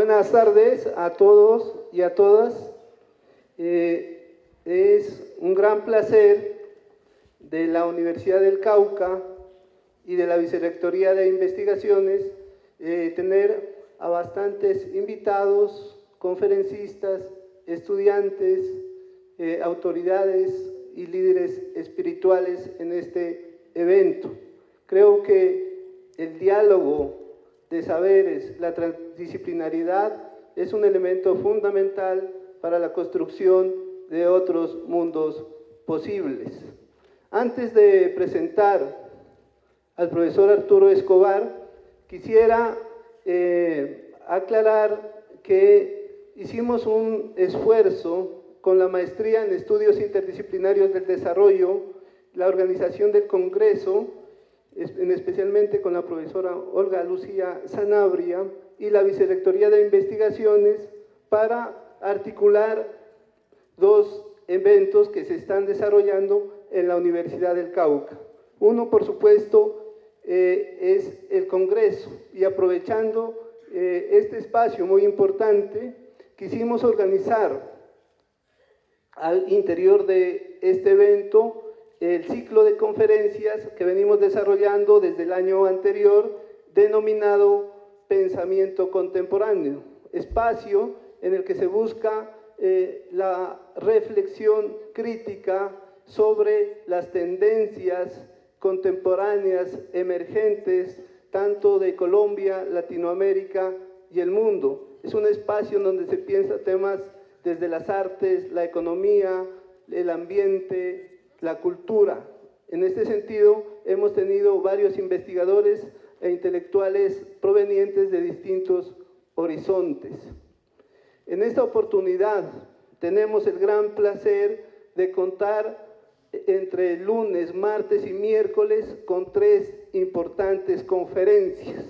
Buenas tardes a todos y a todas. Es un gran placer de la Universidad del Cauca y de la Vicerrectoría de Investigaciones tener a bastantes invitados, conferencistas, estudiantes, autoridades y líderes espirituales en este evento. Creo que el diálogo de saberes, la transdisciplinariedad es un elemento fundamental para la construcción de otros mundos posibles. Antes de presentar al profesor Arturo Escobar, quisiera aclarar que hicimos un esfuerzo con la maestría en estudios interdisciplinarios del desarrollo, la organización del Congreso, especialmente con la profesora Olga Lucía Sanabria y la Vicerrectoría de Investigaciones, para articular dos eventos que se están desarrollando en la Universidad del Cauca. Uno, por supuesto, es el Congreso, y aprovechando este espacio muy importante, quisimos organizar al interior de este evento el ciclo de conferencias que venimos desarrollando desde el año anterior, denominado Pensamiento Contemporáneo, espacio en el que se busca la reflexión crítica sobre las tendencias contemporáneas emergentes, tanto de Colombia, Latinoamérica y el mundo. Es un espacio en donde se piensa temas desde las artes, la economía, el ambiente, la cultura. En este sentido, hemos tenido varios investigadores e intelectuales provenientes de distintos horizontes. En esta oportunidad tenemos el gran placer de contar entre lunes, martes y miércoles con tres importantes conferencias.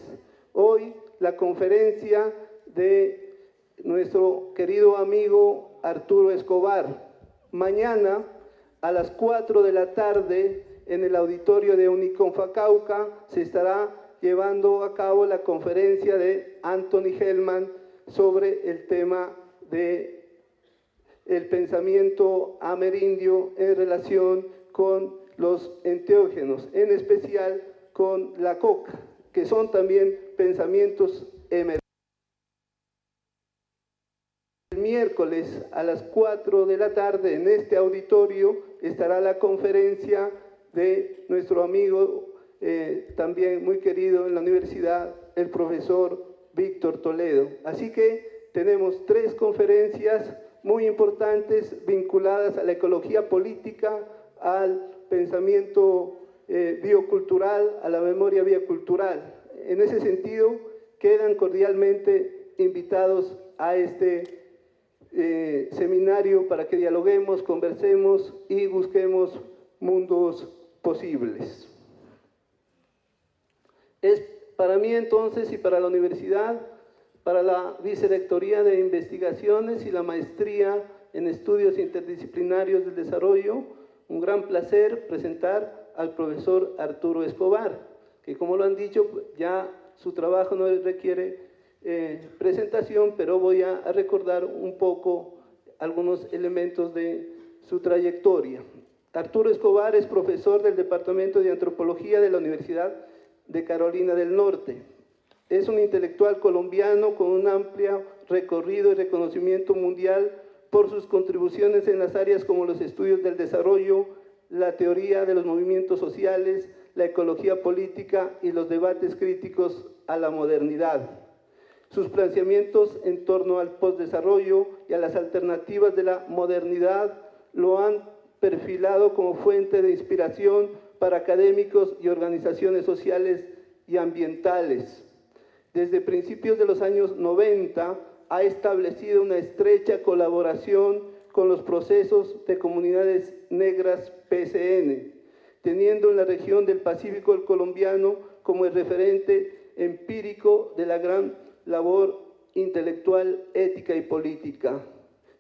Hoy la conferencia de nuestro querido amigo Arturo Escobar. Mañana a las 4 de la tarde en el auditorio de Uniconfa Cauca se estará llevando a cabo la conferencia de Anthony Hellman sobre el tema de el pensamiento amerindio en relación con los enteógenos, en especial con la coca, que son también pensamientos emergentes. El miércoles a las 4 de la tarde en este auditorio estará la conferencia de nuestro amigo, también muy querido en la universidad, el profesor Víctor Toledo. Así que tenemos tres conferencias muy importantes vinculadas a la ecología política, al pensamiento biocultural, a la memoria biocultural. En ese sentido, quedan cordialmente invitados a este seminario para que dialoguemos, conversemos y busquemos mundos posibles. Es para mí entonces y para la universidad, para la Vicerrectoría de Investigaciones y la Maestría en Estudios Interdisciplinarios del Desarrollo, un gran placer presentar al profesor Arturo Escobar, que como lo han dicho, ya su trabajo no requiere presentación, pero voy a recordar un poco algunos elementos de su trayectoria. Arturo Escobar es profesor del Departamento de Antropología de la Universidad de Carolina del Norte. Es un intelectual colombiano con un amplio recorrido y reconocimiento mundial por sus contribuciones en las áreas como los estudios del desarrollo, la teoría de los movimientos sociales, la ecología política y los debates críticos a la modernidad. Sus planteamientos en torno al postdesarrollo y a las alternativas de la modernidad lo han perfilado como fuente de inspiración para académicos y organizaciones sociales y ambientales. Desde principios de los años 90 ha establecido una estrecha colaboración con los procesos de comunidades negras PCN, teniendo en la región del Pacífico el colombiano como el referente empírico de la gran labor intelectual, ética y política.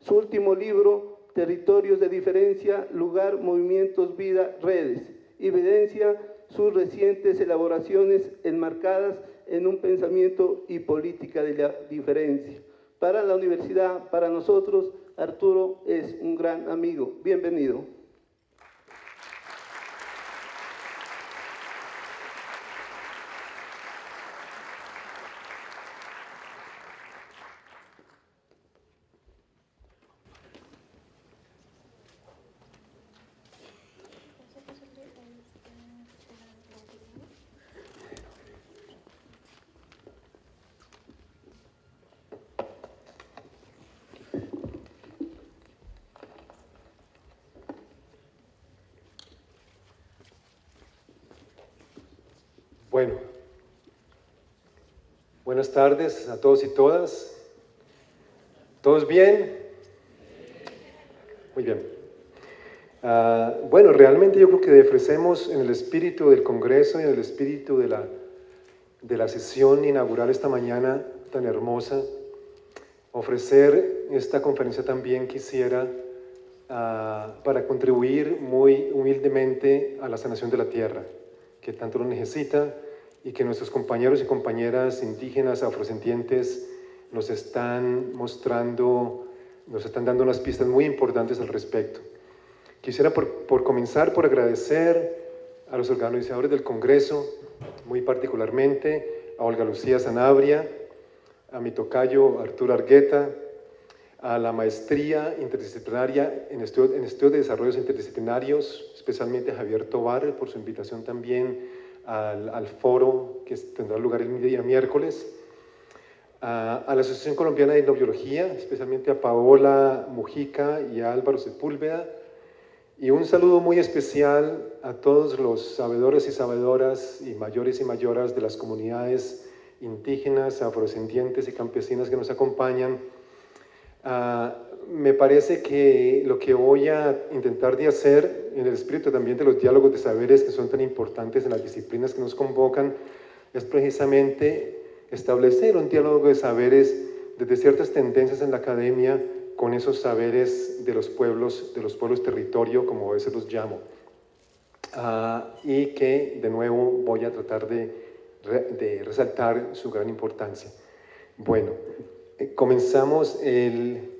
Su último libro, Territorios de Diferencia, Lugar, Movimientos, Vida, Redes, evidencia sus recientes elaboraciones enmarcadas en un pensamiento y política de la diferencia. Para la universidad, para nosotros, Arturo es un gran amigo. Bienvenido. Bueno, buenas tardes a todos y todas. ¿Todos bien? Muy bien. Bueno, realmente yo creo que ofrecemos en el espíritu del Congreso y en el espíritu de la sesión inaugural esta mañana tan hermosa, ofrecer esta conferencia también quisiera para contribuir muy humildemente a la sanación de la tierra, que tanto lo necesita y que nuestros compañeros y compañeras indígenas afrodescendientes nos están mostrando, nos están dando unas pistas muy importantes al respecto. Quisiera por comenzar por agradecer a los organizadores del Congreso, muy particularmente a Olga Lucía Sanabria, a mi tocayo Arturo Argueta, a la maestría interdisciplinaria en estudios de desarrollos interdisciplinarios, especialmente a Javier Tobar por su invitación también al foro que tendrá lugar el día miércoles, a la Asociación Colombiana de Hidrobiología, especialmente a Paola Mujica y a Álvaro Sepúlveda, y un saludo muy especial a todos los sabedores y sabedoras y mayoras de las comunidades indígenas, afrodescendientes y campesinas que nos acompañan. Me parece que lo que voy a intentar de hacer en el espíritu también de los diálogos de saberes que son tan importantes en las disciplinas que nos convocan es precisamente establecer un diálogo de saberes desde ciertas tendencias en la academia con esos saberes de los pueblos territorio, como a veces los llamo, y que de nuevo voy a tratar de resaltar su gran importancia. Bueno, comenzamos el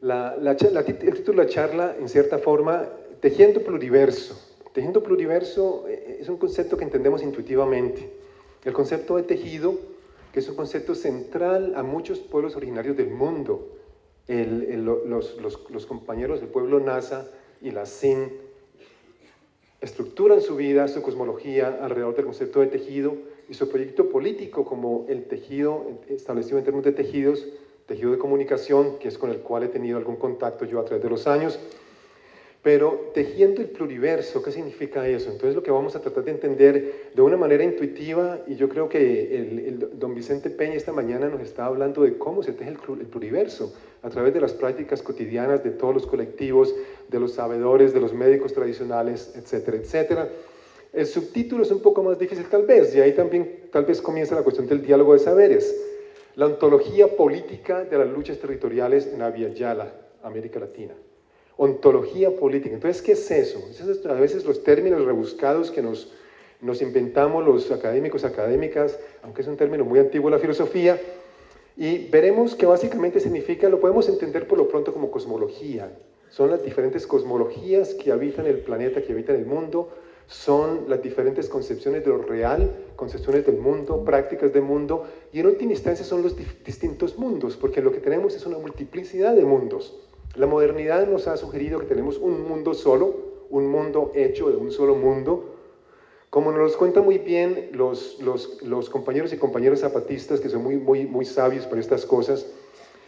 título de la charla, en cierta forma, Tejiendo Pluriverso. Tejiendo Pluriverso es un concepto que entendemos intuitivamente. El concepto de tejido, que es un concepto central a muchos pueblos originarios del mundo. Los compañeros del pueblo Nasa y la Sin estructuran su vida, su cosmología alrededor del concepto de tejido y su proyecto político como el tejido establecido en términos de tejidos, tejido de comunicación, que es con el cual he tenido algún contacto yo a través de los años. Pero tejiendo el pluriverso, ¿qué significa eso? Entonces lo que vamos a tratar de entender de una manera intuitiva, y yo creo que el don Vicente Peña esta mañana nos estaba hablando de cómo se teje el pluriverso, a través de las prácticas cotidianas de todos los colectivos, de los sabedores, de los médicos tradicionales, etcétera, etcétera. El subtítulo es un poco más difícil tal vez, y ahí también tal vez comienza la cuestión del diálogo de saberes. La ontología política de las luchas territoriales en Abya Yala, América Latina. Ontología política. Entonces, ¿qué es eso? Esos a veces los términos rebuscados que nos inventamos los académicos, académicas, aunque es un término muy antiguo en la filosofía, y veremos que básicamente significa, lo podemos entender por lo pronto como cosmología. Son las diferentes cosmologías que habitan el planeta, que habitan el mundo, son las diferentes concepciones de lo real, concepciones del mundo, prácticas del mundo, y en última instancia son los distintos mundos, porque lo que tenemos es una multiplicidad de mundos. La modernidad nos ha sugerido que tenemos un mundo solo, un mundo hecho de un solo mundo. Como nos lo cuentan muy bien los compañeros y compañeras zapatistas, que son muy sabios para estas cosas,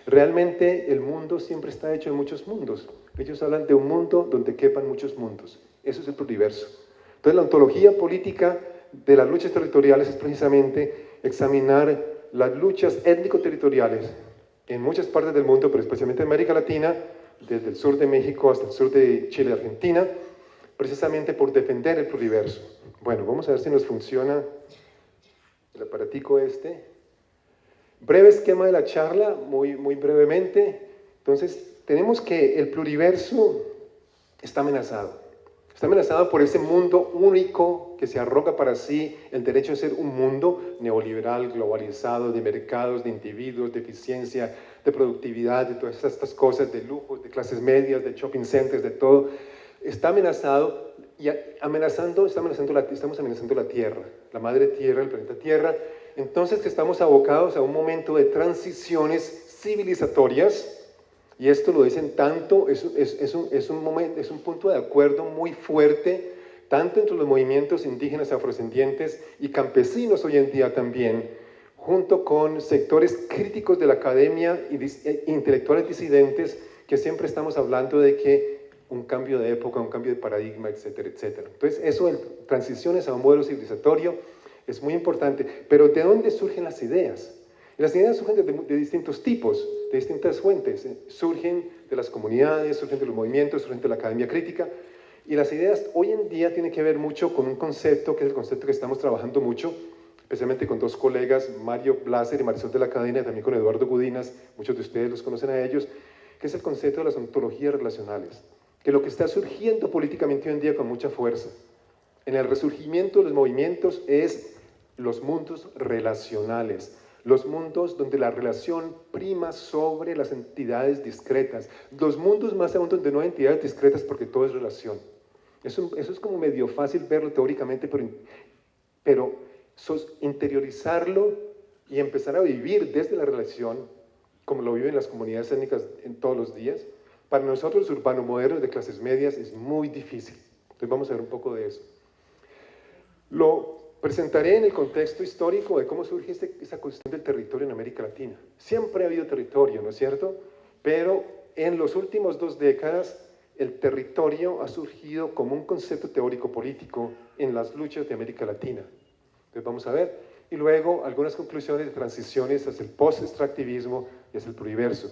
realmente el mundo siempre está hecho de muchos mundos. Ellos hablan de un mundo donde quepan muchos mundos. Eso es el pluriverso. Entonces la ontología política de las luchas territoriales es precisamente examinar las luchas étnico-territoriales en muchas partes del mundo, pero especialmente en América Latina, desde el sur de México hasta el sur de Chile y Argentina, precisamente por defender el pluriverso. Bueno, vamos a ver si nos funciona el aparatico este. Breve esquema de la charla, muy brevemente. Entonces, tenemos que el pluriverso está amenazado. Está amenazada por ese mundo único que se arroga para sí el derecho a ser un mundo neoliberal, globalizado, de mercados, de individuos, de eficiencia, de productividad, de todas estas cosas, de lujos, de clases medias, de shopping centers, de todo. Está amenazado y estamos amenazando la Tierra, la madre Tierra, el planeta Tierra. Entonces que estamos abocados a un momento de transiciones civilizatorias. Y esto lo dicen tanto, es un punto de acuerdo muy fuerte, tanto entre los movimientos indígenas, afrodescendientes y campesinos hoy en día también, junto con sectores críticos de la academia e intelectuales disidentes, que siempre estamos hablando de que un cambio de época, un cambio de paradigma, etcétera, etcétera. Entonces, eso de transiciones a un modelo civilizatorio es muy importante. Pero ¿de dónde surgen las ideas? Y las ideas surgen de distintos tipos, de distintas fuentes. Surgen de las comunidades, surgen de los movimientos, surgen de la academia crítica. Y las ideas hoy en día tienen que ver mucho con un concepto, que es el concepto que estamos trabajando mucho, especialmente con dos colegas, Mario Blaser y Marisol de la Cadena, también con Eduardo Gudinas, muchos de ustedes los conocen a ellos, que es el concepto de las ontologías relacionales, que lo que está surgiendo políticamente hoy en día con mucha fuerza, en el resurgimiento de los movimientos, es los mundos relacionales, los mundos donde la relación prima sobre las entidades discretas, los mundos más aún donde no hay entidades discretas porque todo es relación. Eso es como medio fácil verlo teóricamente, pero interiorizarlo y empezar a vivir desde la relación, como lo viven las comunidades étnicas en todos los días, para nosotros los urbanos de clases medias es muy difícil. Entonces vamos a ver un poco de eso. Lo presentaré en el contexto histórico de cómo surge esa cuestión del territorio en América Latina. Siempre ha habido territorio, ¿no es cierto? Pero en las últimas 2 décadas el territorio ha surgido como un concepto teórico-político en las luchas de América Latina. Entonces vamos a ver. Y luego algunas conclusiones de transiciones hacia el post-extractivismo y hacia el pluriverso.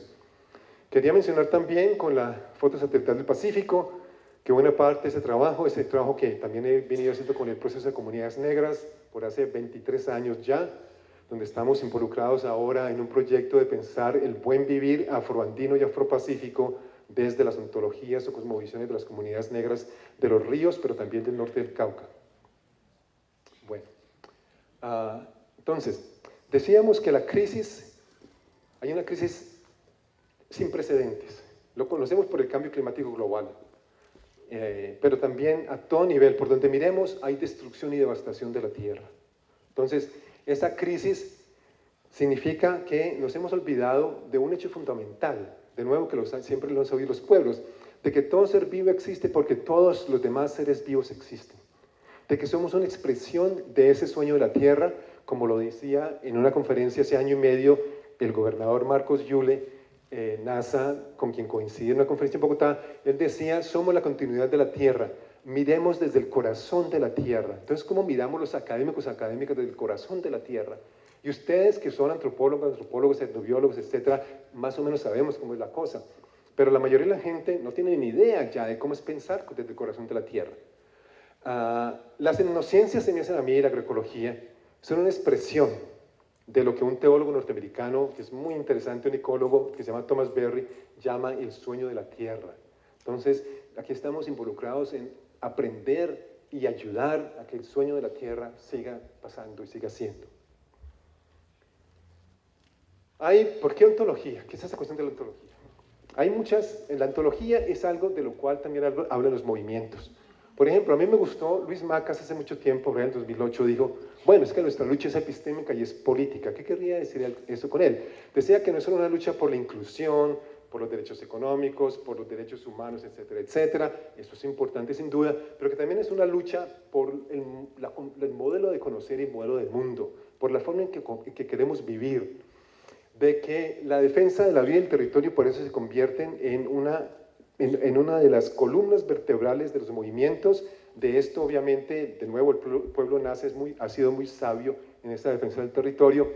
Quería mencionar también con la foto satelital del Pacífico que buena parte de ese trabajo que también he venido haciendo con el proceso de comunidades negras por hace 23 años ya, donde estamos involucrados ahora en un proyecto de pensar el buen vivir afroandino y afropacífico desde las ontologías o cosmovisiones de las comunidades negras de los ríos, pero también del norte del Cauca. Bueno, entonces, decíamos que hay una crisis sin precedentes. Lo conocemos por el cambio climático global. Pero también a todo nivel, por donde miremos, hay destrucción y devastación de la tierra. Entonces, esa crisis significa que nos hemos olvidado de un hecho fundamental, de nuevo que siempre lo han sabido los pueblos, de que todo ser vivo existe porque todos los demás seres vivos existen, de que somos una expresión de ese sueño de la tierra, como lo decía en una conferencia hace año y medio el gobernador Marcos Yule, NASA, con quien coincide en una conferencia en Bogotá. Él decía, somos la continuidad de la tierra, miremos desde el corazón de la tierra. Entonces, ¿cómo miramos los académicas desde el corazón de la tierra? Y ustedes que son antropólogos, etnobiólogos, etcétera, más o menos sabemos cómo es la cosa. Pero la mayoría de la gente no tiene ni idea ya de cómo es pensar desde el corazón de la tierra. Las etnociencias, se me hacen a mí, la agroecología, son una expresión de lo que un teólogo norteamericano, que es muy interesante, un ecólogo que se llama Thomas Berry, llama el sueño de la tierra. Entonces, aquí estamos involucrados en aprender y ayudar a que el sueño de la tierra siga pasando y siga siendo. ¿Por qué ontología? ¿Qué es esa cuestión de la ontología? La ontología es algo de lo cual también hablan los movimientos. Por ejemplo, a mí me gustó, Luis Macas hace mucho tiempo, en el 2008, dijo, bueno, es que nuestra lucha es epistémica y es política. ¿Qué querría decir eso con él? Decía que no es solo una lucha por la inclusión, por los derechos económicos, por los derechos humanos, etcétera, etcétera. Eso es importante sin duda, pero que también es una lucha por el modelo de conocer y el modelo del mundo, por la forma en que queremos vivir, de que la defensa de la vida y el territorio por eso se convierten en una de las columnas vertebrales de los movimientos. De esto, obviamente, de nuevo, el pueblo nace ha sido muy sabio en esta defensa del territorio,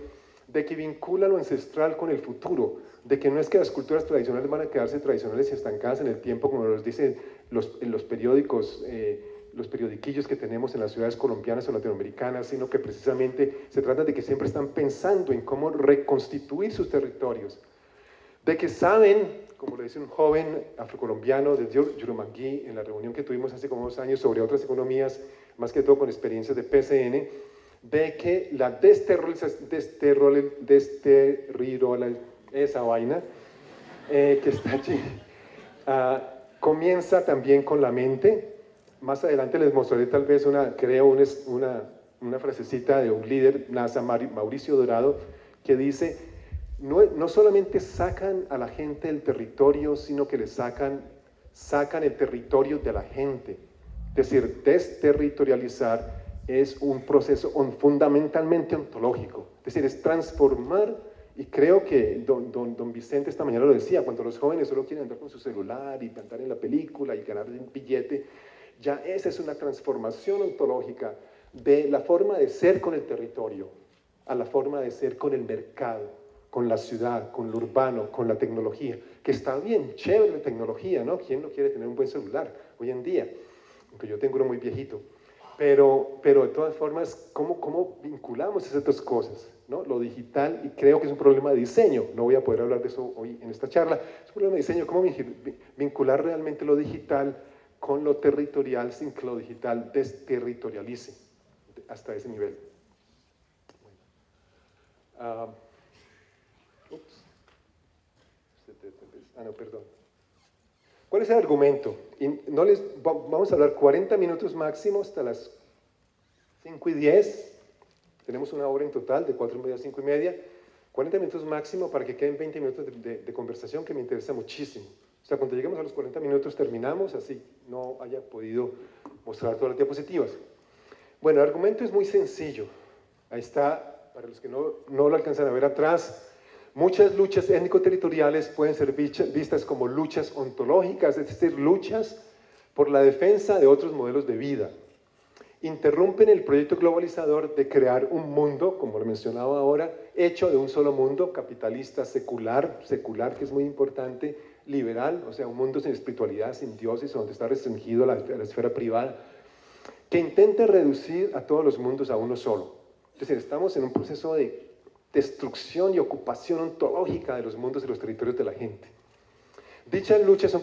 de que vincula lo ancestral con el futuro, de que no es que las culturas tradicionales van a quedarse tradicionales y estancadas en el tiempo, como nos dicen los periódicos, los periodiquillos que tenemos en las ciudades colombianas o latinoamericanas, sino que precisamente se trata de que siempre están pensando en cómo reconstituir sus territorios. de que saben, como le dice un joven afrocolombiano de Yurumangui en la reunión que tuvimos hace como 2 años sobre otras economías, más que todo con experiencias de PCN, de que la esa vaina que está allí, comienza también con la mente. Más adelante les mostraré tal vez una frasecita de un líder, NASA, Mauricio Dorado, que dice, no solamente sacan a la gente del territorio, sino que le sacan el territorio de la gente. Es decir, desterritorializar es un proceso fundamentalmente ontológico, es decir, es transformar, y creo que don Vicente esta mañana lo decía, cuando los jóvenes solo quieren andar con su celular y cantar en la película y ganar un billete, ya esa es una transformación ontológica de la forma de ser con el territorio a la forma de ser con el mercado, con la ciudad, con lo urbano, con la tecnología, que está bien, chévere la tecnología, ¿no? ¿Quién no quiere tener un buen celular hoy en día? Aunque yo tengo uno muy viejito. Pero de todas formas, ¿cómo vinculamos esas dos cosas? ¿No? Lo digital, y creo que es un problema de diseño, no voy a poder hablar de eso hoy en esta charla, es un problema de diseño, ¿cómo vincular realmente lo digital con lo territorial sin que lo digital desterritorialice hasta ese nivel? No, perdón. ¿Cuál es el argumento? Vamos a hablar 40 minutos máximo hasta las 5:10. Tenemos una hora en total de 4:30 a 5:30. 40 minutos máximo para que queden 20 minutos de conversación que me interesa muchísimo. O sea, cuando lleguemos a los 40 minutos terminamos, así no haya podido mostrar todas las diapositivas. Bueno, el argumento es muy sencillo. Ahí está, para los que no lo alcanzan a ver atrás. Muchas luchas étnico-territoriales pueden ser vistas como luchas ontológicas, es decir, luchas por la defensa de otros modelos de vida. Interrumpen el proyecto globalizador de crear un mundo, como lo mencionaba ahora, hecho de un solo mundo, capitalista, secular, que es muy importante, liberal, o sea, un mundo sin espiritualidad, sin dioses, donde está restringido la esfera privada, que intenta reducir a todos los mundos a uno solo. Es decir, estamos en un proceso de destrucción y ocupación ontológica de los mundos y los territorios de la gente. Dichas luchas son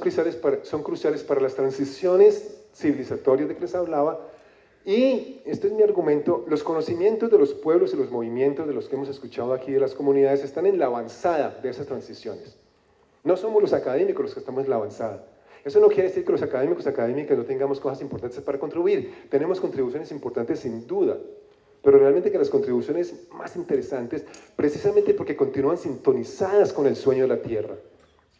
cruciales para las transiciones civilizatorias de que les hablaba, y este es mi argumento: los conocimientos de los pueblos y los movimientos de los que hemos escuchado aquí de las comunidades están en la avanzada de esas transiciones. No somos los académicos los que estamos en la avanzada. Eso no quiere decir que los académicas no tengamos cosas importantes para contribuir. Tenemos contribuciones importantes sin duda, pero realmente que las contribuciones más interesantes, precisamente porque continúan sintonizadas con el sueño de la tierra,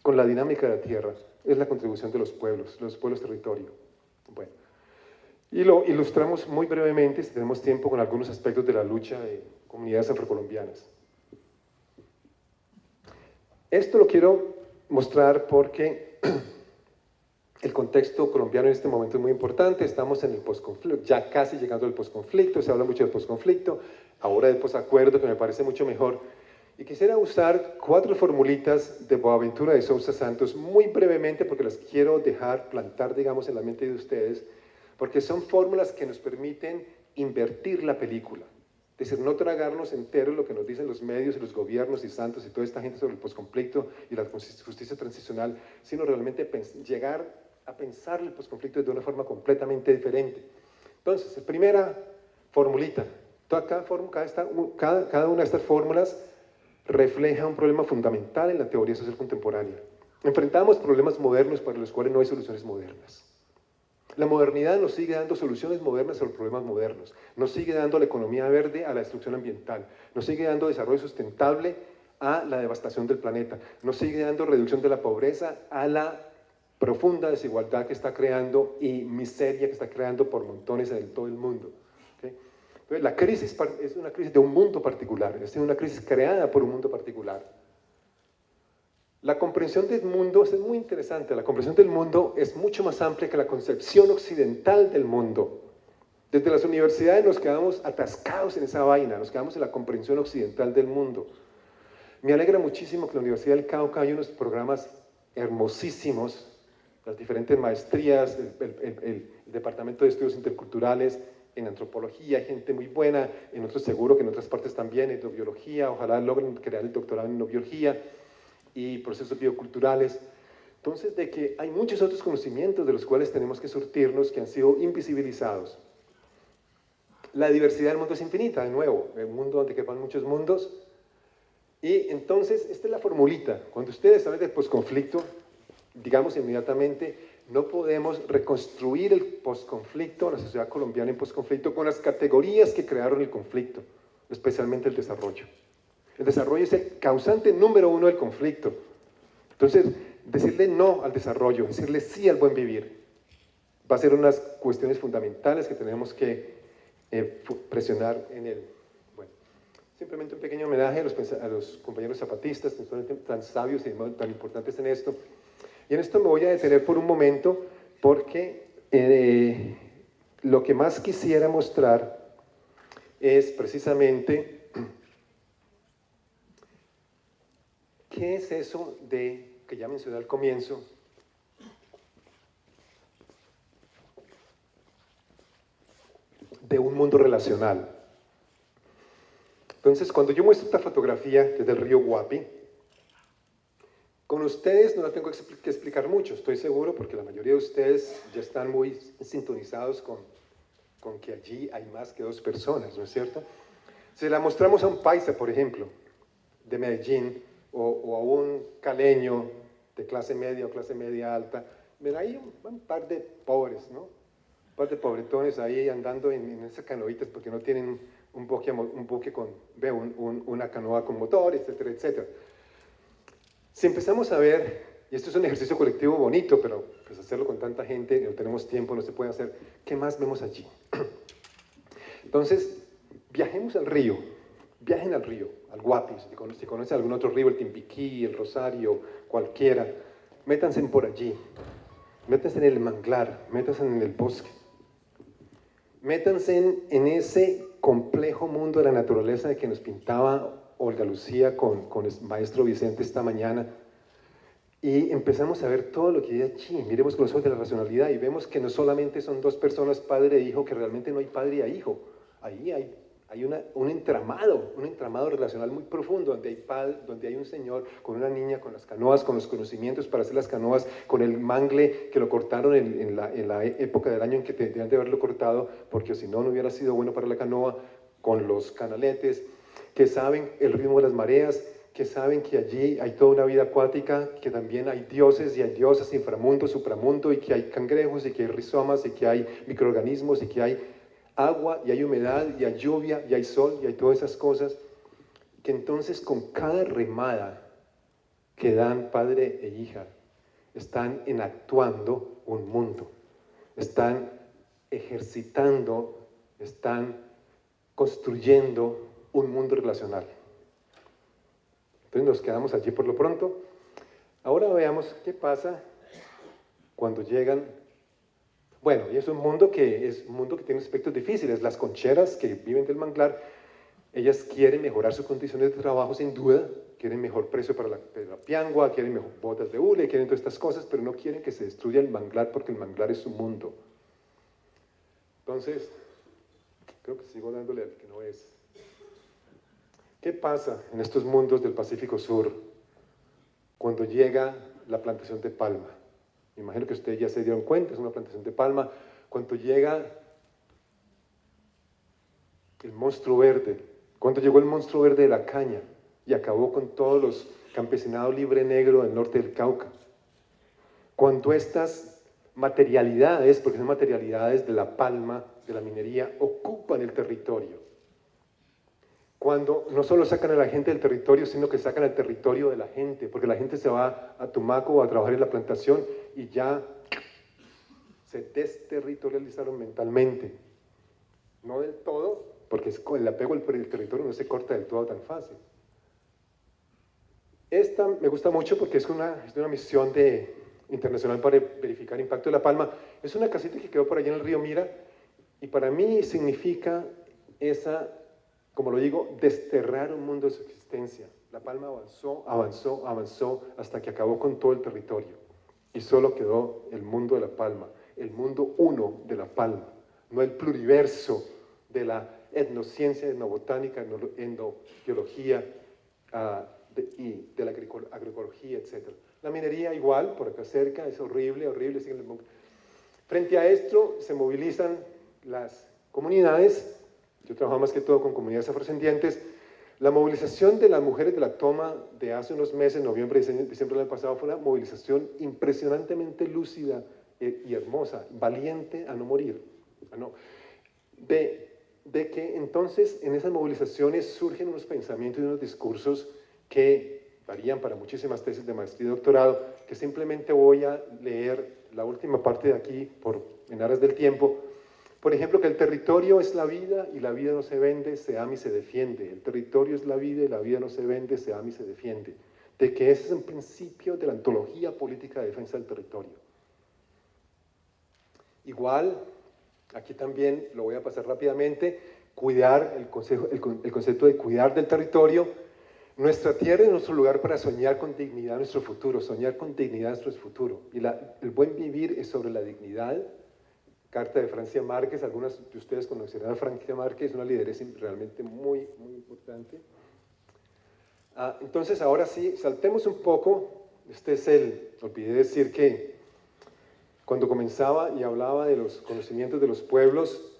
con la dinámica de la tierra, es la contribución de los pueblos territorio. Bueno, y lo ilustramos muy brevemente, si tenemos tiempo, con algunos aspectos de la lucha de comunidades afrocolombianas. Esto lo quiero mostrar porque el contexto colombiano en este momento es muy importante. Estamos en el posconflicto, ya casi llegando al posconflicto, se habla mucho del posconflicto, ahora del posacuerdo, que me parece mucho mejor. Y quisiera usar 4 formulitas de Boaventura de Sousa Santos muy brevemente, porque las quiero dejar plantar, digamos, en la mente de ustedes, porque son fórmulas que nos permiten invertir la película. Es decir, no tragarnos enteros lo que nos dicen los medios y los gobiernos y Santos y toda esta gente sobre el posconflicto y la justicia transicional, sino realmente llegar a pensar el posconflicto de una forma completamente diferente. Entonces, primera formulita. Cada una de estas fórmulas refleja un problema fundamental en la teoría social contemporánea. Enfrentamos problemas modernos para los cuales no hay soluciones modernas. La modernidad nos sigue dando soluciones modernas a los problemas modernos, nos sigue dando la economía verde a la destrucción ambiental, nos sigue dando desarrollo sustentable a la devastación del planeta, nos sigue dando reducción de la pobreza a la profunda desigualdad que está creando y miseria que está creando por montones en todo el mundo. ¿Okay? Entonces, la crisis es una crisis de un mundo particular, es una crisis creada por un mundo particular. La comprensión del mundo es muy interesante. La comprensión del mundo es mucho más amplia que la concepción occidental del mundo. Desde las universidades nos quedamos atascados en esa vaina, nos quedamos en la comprensión occidental del mundo. Me alegra muchísimo que en la Universidad del Cauca hay unos programas hermosísimos, las diferentes maestrías, el Departamento de Estudios Interculturales, en antropología, hay gente muy buena, en otros seguro que en otras partes también, en etnobiología, ojalá logren crear el doctorado en etnobiología. y procesos bioculturales. Entonces, de que hay muchos otros conocimientos de los cuales tenemos que surtirnos que han sido invisibilizados. La diversidad del mundo es infinita, de nuevo, un mundo donde quepan muchos mundos. Y entonces, esta es la formulita. Cuando ustedes hablan de posconflicto, digamos inmediatamente, no podemos reconstruir el posconflicto, la sociedad colombiana en posconflicto, con las categorías que crearon el conflicto, especialmente el desarrollo. El desarrollo es el causante número uno del conflicto. Entonces, decirle no al desarrollo, decirle sí al buen vivir, va a ser unas cuestiones fundamentales que tenemos que presionar en el... Bueno, simplemente un pequeño homenaje a los compañeros zapatistas, que son tan sabios y tan importantes en esto. Y en esto me voy a detener por un momento, porque lo que más quisiera mostrar es precisamente qué es eso de, que ya mencioné al comienzo, de un mundo relacional. Entonces, cuando yo muestro esta fotografía, que es del río Guapi, con ustedes no la tengo que explicar mucho, estoy seguro, porque la mayoría de ustedes ya están muy sintonizados con que allí hay más que dos personas, ¿no es cierto? Si la mostramos a un paisa, por ejemplo, de Medellín, o a un caleño de clase media o clase media alta, verá ahí un par de pobres, ¿no? Un par de pobretones ahí andando en esas canoitas porque no tienen un buque con, una canoa con motor, etcétera, etcétera. Si empezamos a ver, y esto es un ejercicio colectivo bonito, pero pues hacerlo con tanta gente, no tenemos tiempo, no se puede hacer, ¿qué más vemos allí? Entonces, viajemos al río, viajen al río, al Guapi, si conocen algún otro río, el Timbiquí, el Rosario, cualquiera, métanse por allí, métanse en el manglar, métanse en el bosque, métanse en ese complejo mundo de la naturaleza de que nos pintaba Olga Lucía con el maestro Vicente esta mañana, y empezamos a ver todo lo que hay allí. Miremos con los ojos de la racionalidad y vemos que no solamente son dos personas, padre e hijo, que realmente no hay padre y hijo. Ahí hay un entramado relacional muy profundo, donde hay un señor con una niña, con las canoas, con los conocimientos para hacer las canoas, con el mangle que lo cortaron en la época del año en que tendrían de haberlo cortado, porque si no, no hubiera sido bueno para la canoa, con los canaletes, que saben el ritmo de las mareas, que saben que allí hay toda una vida acuática, que también hay dioses y hay diosas, inframundo, supramundo, y que hay cangrejos, y que hay rizomas, y que hay microorganismos, y que hay agua, y hay humedad, y hay lluvia, y hay sol, y hay todas esas cosas, que entonces con cada remada que dan padre e hija, están enactuando un mundo, están ejercitando, están construyendo un mundo relacional. Entonces nos quedamos allí por lo pronto. Ahora veamos qué pasa cuando llegan. Bueno, y es un mundo que tiene aspectos difíciles. Las concheras que viven del manglar, ellas quieren mejorar sus condiciones de trabajo sin duda, quieren mejor precio para la piangua, quieren mejor botas de hule, quieren todas estas cosas, pero no quieren que se destruya el manglar porque el manglar es su mundo. Entonces, creo que sigo dándole al que no es. ¿Qué pasa en estos mundos del Pacífico Sur cuando llega la plantación de palma? Me imagino que ustedes ya se dieron cuenta, es una plantación de palma. Cuando llega el monstruo verde, cuando llegó el monstruo verde de la caña y acabó con todos los campesinados libre negro del norte del Cauca. Cuando estas materialidades, porque son materialidades de la palma, de la minería, ocupan el territorio. Cuando no solo sacan a la gente del territorio, sino que sacan al territorio de la gente, porque la gente se va a Tumaco a trabajar en la plantación y ya se desterritorializaron mentalmente. No del todo, porque el apego al territorio no se corta del todo tan fácil. Esta me gusta mucho porque es una misión internacional para verificar el impacto de la palma. Es una casita que quedó por allá en el río Mira y para mí significa como lo digo, desterrar un mundo de su existencia. La palma avanzó hasta que acabó con todo el territorio. Y solo quedó el mundo de la palma, el mundo uno de la palma, no el pluriverso de la etnociencia, etnobotánica, endobiología y de la agricultura. agroecología, etc. La minería igual, por acá cerca, es horrible, horrible. Frente a esto se movilizan las comunidades. Yo trabajo más que todo con comunidades afrodescendientes. La movilización de las mujeres de la toma de hace unos meses, noviembre y diciembre del año pasado, fue una movilización impresionantemente lúcida y hermosa, valiente a no morir. De que entonces en esas movilizaciones surgen unos pensamientos y unos discursos que varían para muchísimas tesis de maestría y doctorado, que simplemente voy a leer la última parte de aquí en aras del tiempo. Por ejemplo, que el territorio es la vida y la vida no se vende, se ama y se defiende. El territorio es la vida y la vida no se vende, se ama y se defiende. De que ese es un principio de la ontología política de defensa del territorio. Igual, aquí también lo voy a pasar rápidamente, cuidar, el concepto de cuidar del territorio. Nuestra tierra es nuestro lugar para soñar con dignidad nuestro futuro, soñar con dignidad nuestro futuro. Y el buen vivir es sobre la dignidad. Carta de Francia Márquez, algunos de ustedes conocerán a Francia Márquez, una lideresa realmente muy, muy importante. Entonces, ahora sí, saltemos un poco. Olvidé decir que cuando comenzaba y hablaba de los conocimientos de los pueblos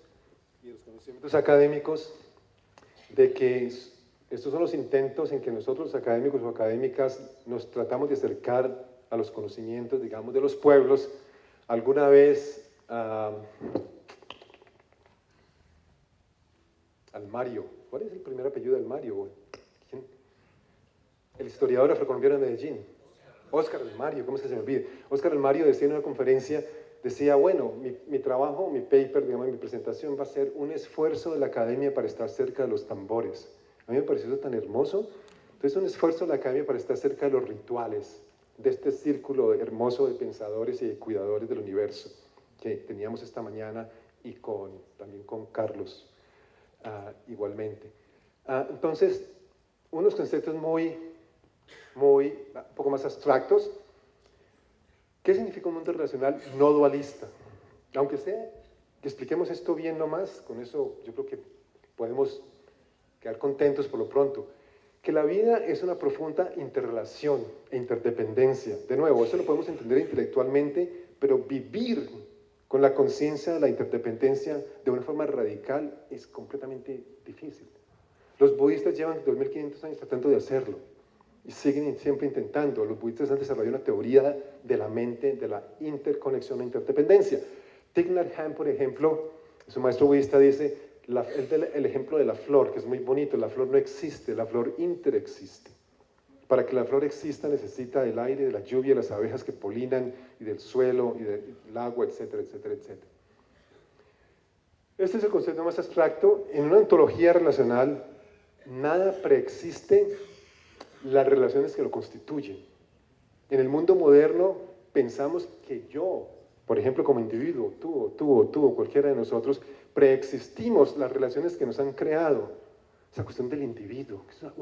y los conocimientos académicos, de que estos son los intentos en que nosotros, académicos o académicas, nos tratamos de acercar a los conocimientos, digamos, de los pueblos. Alguna vez Almario, ¿cuál es el primer apellido de Almario? ¿Quién? El historiador afrocolombiano de Medellín, Óscar Almario, ¿cómo es que se me olvide? Óscar Almario decía en una conferencia, decía, bueno, mi trabajo, mi paper, digamos, mi presentación va a ser un esfuerzo de la academia para estar cerca de los tambores. A mí me pareció eso tan hermoso. Entonces, un esfuerzo de la academia para estar cerca de los rituales, de este círculo hermoso de pensadores y de cuidadores del universo que teníamos esta mañana y también con Carlos igualmente. Entonces, unos conceptos un poco más abstractos. ¿Qué significa un mundo relacional no dualista? Aunque sea que expliquemos esto bien nomás, con eso yo creo que podemos quedar contentos por lo pronto. Que la vida es una profunda interrelación e interdependencia. De nuevo, eso lo podemos entender intelectualmente, pero vivir con la conciencia de la interdependencia de una forma radical es completamente difícil. Los budistas llevan 2500 años tratando de hacerlo y siguen siempre intentando. Los budistas han desarrollado una teoría de la mente, de la interconexión e interdependencia. Thich Nhat Hanh, por ejemplo, su maestro budista dice, el ejemplo de la flor, que es muy bonito, la flor no existe, la flor interexiste. Para que la flor exista necesita del aire, de la lluvia, de las abejas que polinan, y del suelo, y del agua, etcétera, etcétera, etcétera. Este es el concepto más abstracto. En una ontología relacional, nada preexiste las relaciones que lo constituyen. En el mundo moderno pensamos que yo, por ejemplo, como individuo, tú, cualquiera de nosotros, preexistimos las relaciones que nos han creado. Esa cuestión del individuo, que es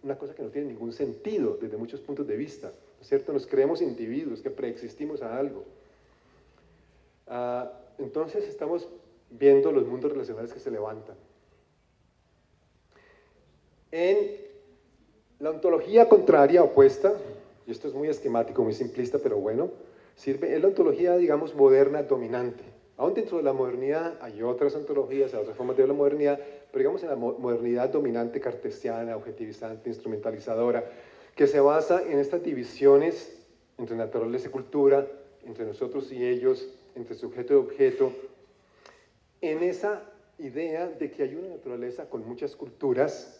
una cosa que no tiene ningún sentido desde muchos puntos de vista, ¿no es cierto? Nos creemos individuos, que preexistimos a algo. Entonces estamos viendo los mundos relacionales que se levantan. En la ontología contraria, opuesta, y esto es muy esquemático, muy simplista, pero bueno, es la ontología, digamos, moderna, dominante. Aún dentro de la modernidad hay otras ontologías, hay otras formas de ver la modernidad, pero digamos en la modernidad dominante cartesiana, objetivizante, instrumentalizadora, que se basa en estas divisiones entre naturaleza y cultura, entre nosotros y ellos, entre sujeto y objeto, en esa idea de que hay una naturaleza con muchas culturas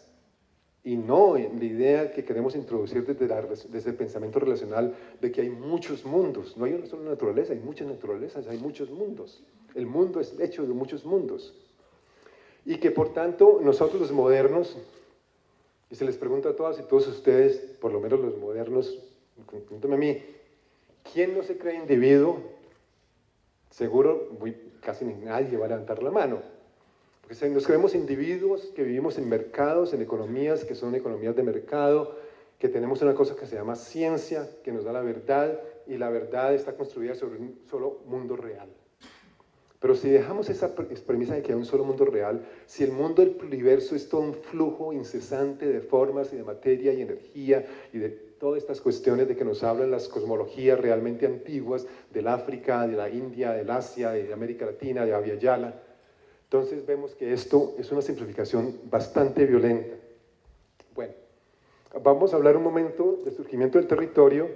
y no en la idea que queremos introducir desde el pensamiento relacional de que hay muchos mundos. No hay una sola naturaleza, hay muchas naturalezas, hay muchos mundos. El mundo es hecho de muchos mundos. Y que por tanto nosotros los modernos, y se les pregunta a todas y todos ustedes, por lo menos los modernos, pregúntame a mí, ¿quién no se cree individuo? Seguro casi nadie va a levantar la mano. Porque nos creemos individuos que vivimos en mercados, en economías que son economías de mercado, que tenemos una cosa que se llama ciencia, que nos da la verdad, y la verdad está construida sobre un solo mundo real. Pero si dejamos esa premisa de que hay un solo mundo real, si el mundo del pluriverso es todo un flujo incesante de formas y de materia y energía y de todas estas cuestiones de que nos hablan las cosmologías realmente antiguas del África, de la India, del Asia, de América Latina, de Abya Yala, entonces vemos que esto es una simplificación bastante violenta. Bueno, vamos a hablar un momento del surgimiento del territorio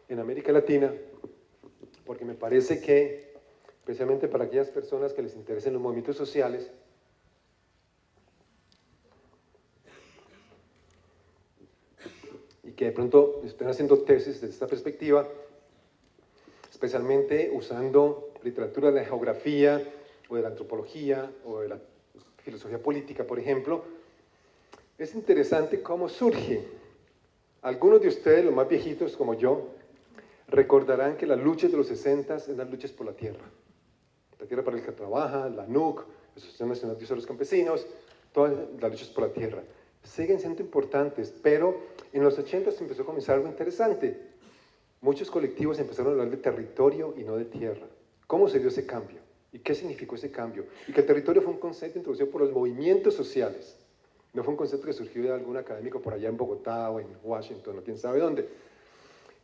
en América Latina, porque me parece que, especialmente para aquellas personas que les interesen los movimientos sociales, y que de pronto estén haciendo tesis desde esta perspectiva, especialmente usando literatura de la geografía, o de la antropología, o de la filosofía política, por ejemplo, es interesante cómo surge. Algunos de ustedes, los más viejitos como yo, recordarán que las luchas de los 60 eran las luchas por la tierra para el que trabaja, la NUC, la Asociación Nacional de Usuarios Campesinos, todas las luchas por la tierra. Siguen siendo importantes, pero en los 80 se empezó a comenzar algo interesante. Muchos colectivos empezaron a hablar de territorio y no de tierra. ¿Cómo se dio ese cambio? ¿Y qué significó ese cambio? Y que el territorio fue un concepto introducido por los movimientos sociales. No fue un concepto que surgió de algún académico por allá en Bogotá o en Washington o quién sabe dónde.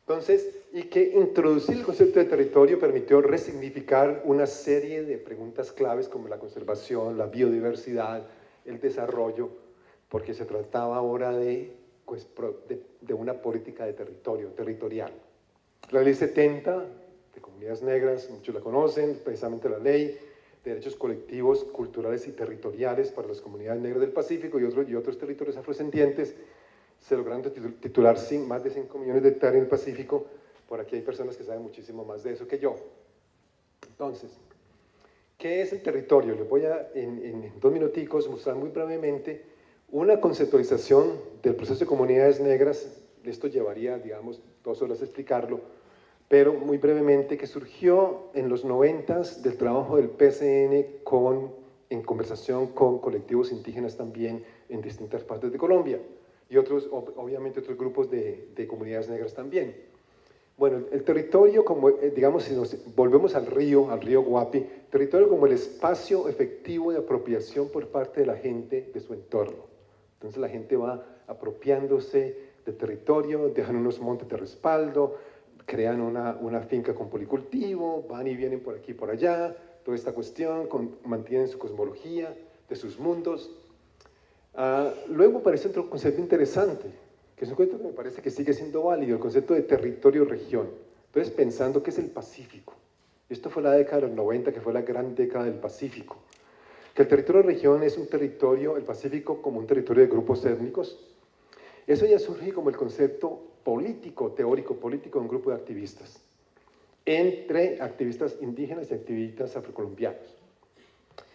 Entonces, y que introducir el concepto de territorio permitió resignificar una serie de preguntas claves como la conservación, la biodiversidad, el desarrollo, porque se trataba ahora de una política de territorio, territorial. La ley 70 de comunidades negras, muchos la conocen, precisamente la ley de derechos colectivos, culturales y territoriales para las comunidades negras del Pacífico y otros territorios afrodescendientes, se lograron titular más de 5 millones de hectáreas en el Pacífico. Por aquí hay personas que saben muchísimo más de eso que yo. Entonces, ¿qué es el territorio? Les voy a, en 2 minuticos, mostrar muy brevemente una conceptualización del proceso de comunidades negras. Esto llevaría, digamos, 2 horas explicarlo, pero muy brevemente, que surgió en los 90s del trabajo del PCN en conversación con colectivos indígenas también en distintas partes de Colombia y obviamente otros grupos de comunidades negras también. Bueno, el territorio como, digamos, si nos volvemos al río Guapi, territorio como el espacio efectivo de apropiación por parte de la gente de su entorno. Entonces la gente va apropiándose del territorio, dejan unos montes de respaldo, crean una finca con policultivo, van y vienen por aquí y por allá, toda esta cuestión, mantienen su cosmología de sus mundos. Luego aparece otro concepto interesante, que es un concepto que me parece que sigue siendo válido, el concepto de territorio-región. Entonces, pensando que es el Pacífico. Esto fue la década de los 90, que fue la gran década del Pacífico. Que el territorio-región es un territorio, el Pacífico como un territorio de grupos étnicos. Eso ya surge como el concepto político, teórico político de un grupo de activistas, entre activistas indígenas y activistas afrocolombianos.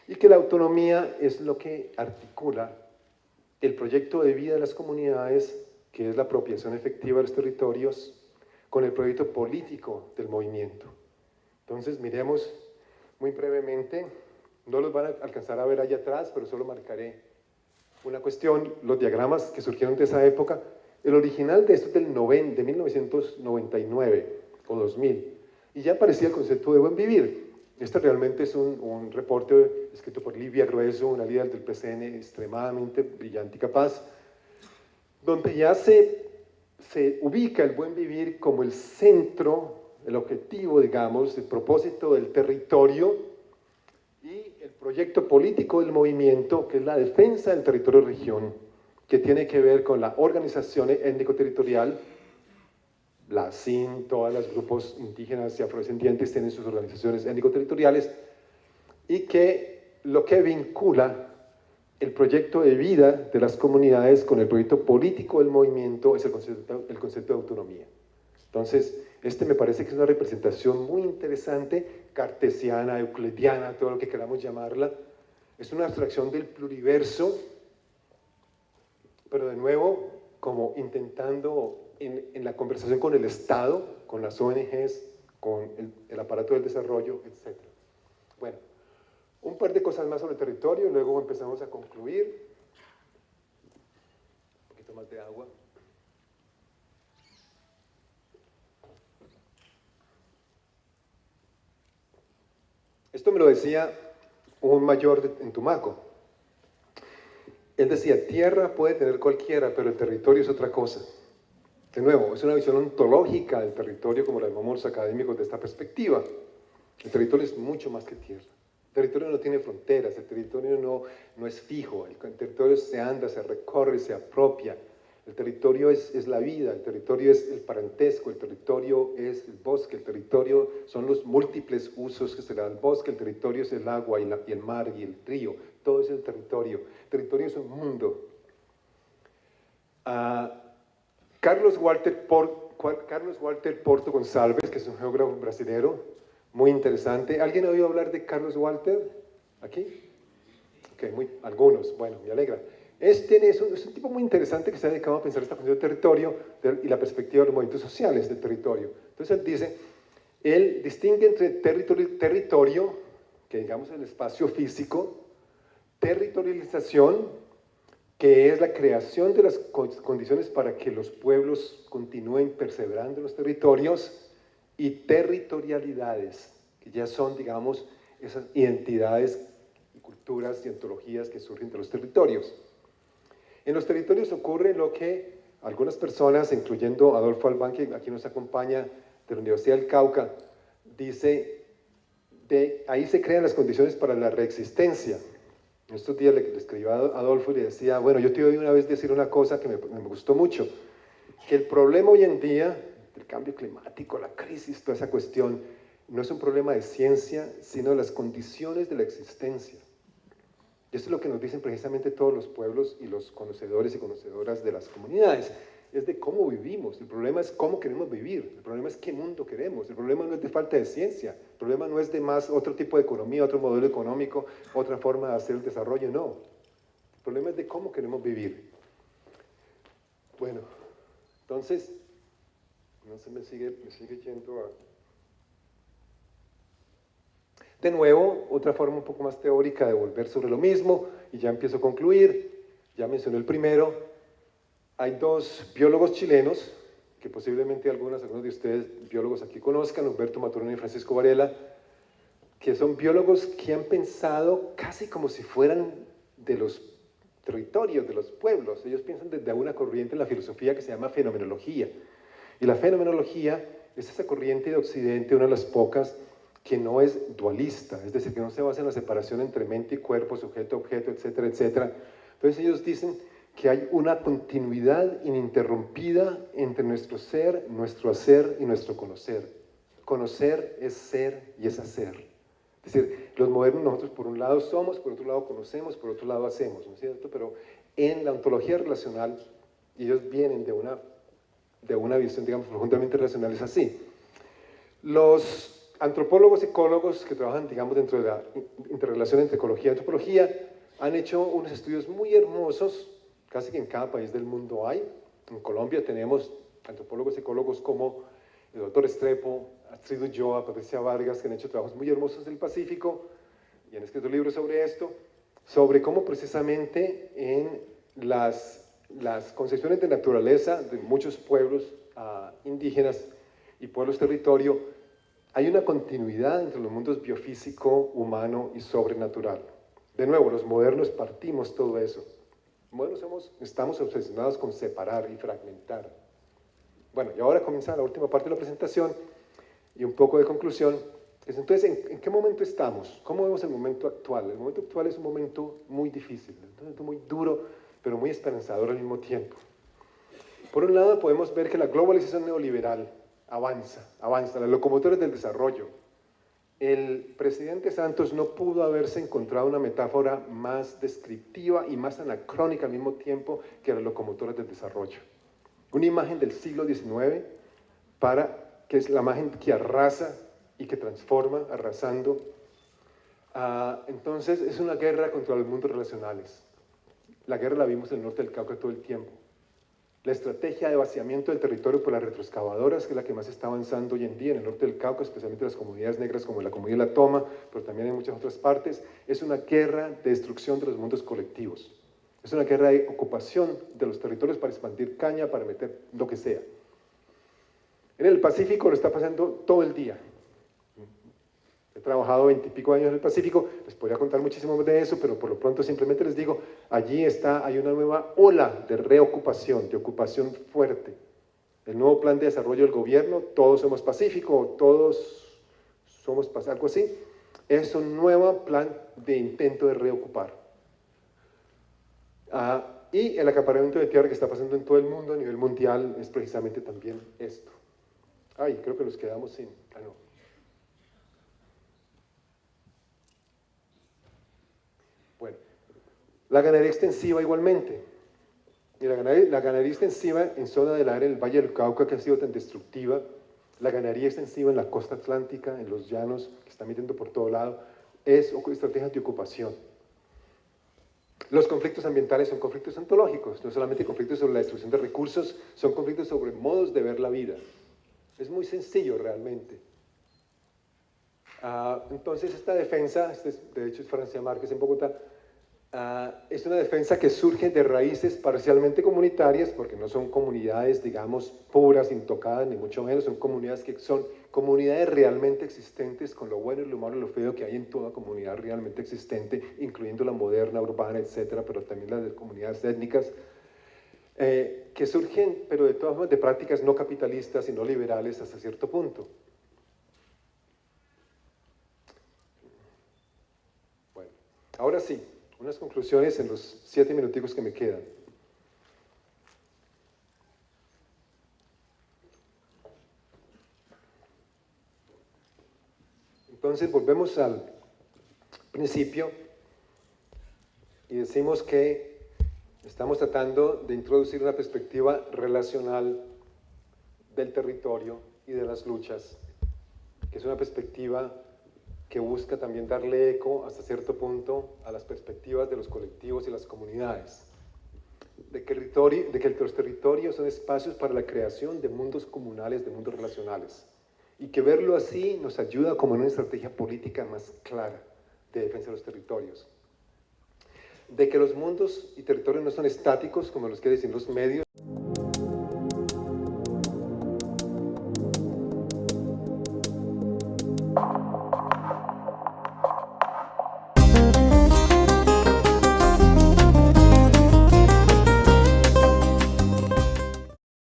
Y que la autonomía es lo que articula el proyecto de vida de las comunidades, que es la apropiación efectiva de los territorios, con el proyecto político del movimiento. Entonces, miremos muy brevemente, no los van a alcanzar a ver allá atrás, pero solo marcaré una cuestión, los diagramas que surgieron de esa época. El original de esto es de 1999 o 2000, y ya aparecía el concepto de buen vivir. Este realmente es un reporte escrito por Livia Grueso, una líder del PCN extremadamente brillante y capaz, donde ya se ubica el buen vivir como el centro, el objetivo, digamos, el propósito del territorio y el proyecto político del movimiento, que es la defensa del territorio-región, que tiene que ver con la organización étnico-territorial. La CIN, todos los grupos indígenas y afrodescendientes tienen sus organizaciones étnico-territoriales, y que lo que vincula el proyecto de vida de las comunidades con el proyecto político del movimiento es el concepto de autonomía. Entonces, este me parece que es una representación muy interesante, cartesiana, euclidiana, todo lo que queramos llamarla. Es una abstracción del pluriverso, pero de nuevo, como intentando en la conversación con el Estado, con las ONGs, con el aparato del desarrollo, etc. Bueno, un par de cosas más sobre el territorio, luego empezamos a concluir. Un poquito más de agua. Esto me lo decía un mayor en Tumaco. Él decía, tierra puede tener cualquiera, pero el territorio es otra cosa. De nuevo, es una visión ontológica del territorio como la llamamos los académicos de esta perspectiva. El territorio es mucho más que tierra. El territorio no tiene fronteras, el territorio no es fijo, el territorio se anda, se recorre, se apropia. El territorio es la vida, el territorio es el parentesco, el territorio es el bosque, el territorio son los múltiples usos que se le da al bosque, el territorio es el agua y el mar y el río, todo es el territorio. El territorio es un mundo. Carlos Walter Porto Gonçalves, que es un geógrafo brasileño, muy interesante. ¿Alguien ha oído hablar de Carlos Walter? ¿Aquí? Ok, algunos, bueno, me alegra. Es un tipo muy interesante que se ha dedicado a pensar esta cuestión del territorio y la perspectiva de los movimientos sociales del territorio. Entonces él distingue entre territorio, que digamos es el espacio físico, territorialización, que es la creación de las condiciones para que los pueblos continúen perseverando en los territorios, y territorialidades, que ya son, digamos, esas identidades, culturas y ontologías que surgen de los territorios. En los territorios ocurre lo que algunas personas, incluyendo Adolfo Albán, que aquí nos acompaña de la Universidad del Cauca, dice, ahí se crean las condiciones para la reexistencia. En estos días le escribí a Adolfo y le decía, bueno, yo te oí una vez decir una cosa que me gustó mucho, que el problema hoy en día, el cambio climático, la crisis, toda esa cuestión, no es un problema de ciencia, sino de las condiciones de la existencia. Y esto es lo que nos dicen precisamente todos los pueblos y los conocedores y conocedoras de las comunidades. Es de cómo vivimos. El problema es cómo queremos vivir. El problema es qué mundo queremos. El problema no es de falta de ciencia. El problema no es de más otro tipo de economía, otro modelo económico, otra forma de hacer el desarrollo. No. El problema es de cómo queremos vivir. Bueno, entonces, no se me sigue yendo a... De nuevo, otra forma un poco más teórica de volver sobre lo mismo, y ya empiezo a concluir. Ya mencioné el primero. Hay dos biólogos chilenos, que posiblemente algunos de ustedes biólogos aquí conozcan, Humberto Maturana y Francisco Varela, que son biólogos que han pensado casi como si fueran de los territorios, de los pueblos. Ellos piensan desde una corriente en la filosofía que se llama fenomenología. Y la fenomenología es esa corriente de Occidente, una de las pocas, que no es dualista, es decir, que no se basa en la separación entre mente y cuerpo, sujeto, objeto, etcétera, etcétera. Entonces ellos dicen que hay una continuidad ininterrumpida entre nuestro ser, nuestro hacer y nuestro conocer. Conocer es ser y es hacer. Es decir, los modernos nosotros por un lado somos, por otro lado conocemos, por otro lado hacemos, ¿no es cierto? Pero en la ontología relacional, y ellos vienen de una visión, digamos, profundamente relacional, es así. Los antropólogos y ecólogos que trabajan, digamos, dentro de la interrelación entre ecología y antropología, han hecho unos estudios muy hermosos, casi que en cada país del mundo hay. En Colombia tenemos antropólogos y ecólogos como el doctor Estrepo, Astrid Ulloa, Patricia Vargas, que han hecho trabajos muy hermosos del Pacífico y han escrito libros sobre esto, sobre cómo precisamente en las concepciones de naturaleza de muchos pueblos indígenas y pueblos territorio, hay una continuidad entre los mundos biofísico, humano y sobrenatural. De nuevo, los modernos partimos todo eso. Los modernos estamos obsesionados con separar y fragmentar. Bueno, y ahora comienza la última parte de la presentación y un poco de conclusión. Entonces, ¿en qué momento estamos? ¿Cómo vemos el momento actual? El momento actual es un momento muy difícil, un momento muy duro, pero muy esperanzador al mismo tiempo. Por un lado, podemos ver que la globalización neoliberal avanza, las locomotoras del desarrollo. El presidente Santos no pudo haberse encontrado una metáfora más descriptiva y más anacrónica al mismo tiempo que las locomotoras del desarrollo. Una imagen del siglo XIX que es la imagen que arrasa y que transforma, arrasando. Entonces es una guerra contra los mundos relacionales. La guerra la vimos en el norte del Cauca todo el tiempo. La estrategia de vaciamiento del territorio por las retroexcavadoras, que es la que más está avanzando hoy en día en el norte del Cauca, especialmente las comunidades negras como la comunidad de La Toma, pero también en muchas otras partes, es una guerra de destrucción de los mundos colectivos. Es una guerra de ocupación de los territorios para expandir caña, para meter lo que sea. En el Pacífico lo está pasando todo el día. He trabajado 20 y pico años en el Pacífico, les podría contar muchísimo más de eso, pero por lo pronto simplemente les digo, allí hay una nueva ola de reocupación, de ocupación fuerte. El nuevo plan de desarrollo del gobierno, todos somos Pacífico, todos somos algo así, es un nuevo plan de intento de reocupar. Y el acaparamiento de tierra que está pasando en todo el mundo a nivel mundial es precisamente también esto. Ay, creo que nos quedamos sin... no. Bueno, la ganadería extensiva igualmente. Y la ganadería extensiva en zona del área del Valle del Cauca, que ha sido tan destructiva, la ganadería extensiva en la costa atlántica, en los llanos, que está metiendo por todo lado, es estrategias de ocupación. Los conflictos ambientales son conflictos ontológicos, no solamente conflictos sobre la destrucción de recursos, son conflictos sobre modos de ver la vida. Es muy sencillo realmente. Entonces esta defensa, de hecho es Francia Márquez en Bogotá, es una defensa que surge de raíces parcialmente comunitarias, porque no son comunidades, digamos, puras, intocadas, ni mucho menos, son comunidades que son comunidades realmente existentes, con lo bueno y lo malo y lo feo que hay en toda comunidad realmente existente, incluyendo la moderna, urbana, etcétera, pero también las de comunidades étnicas, que surgen, pero de todas formas, de prácticas no capitalistas y no liberales hasta cierto punto. Bueno, ahora sí. Unas conclusiones en los 7 minuticos que me quedan. Entonces volvemos al principio y decimos que estamos tratando de introducir una perspectiva relacional del territorio y de las luchas, que es una perspectiva que busca también darle eco hasta cierto punto a las perspectivas de los colectivos y las comunidades, de que los territorios son espacios para la creación de mundos comunales, de mundos relacionales, y que verlo así nos ayuda como en una estrategia política más clara de defensa de los territorios. De que los mundos y territorios no son estáticos como los que dicen los medios,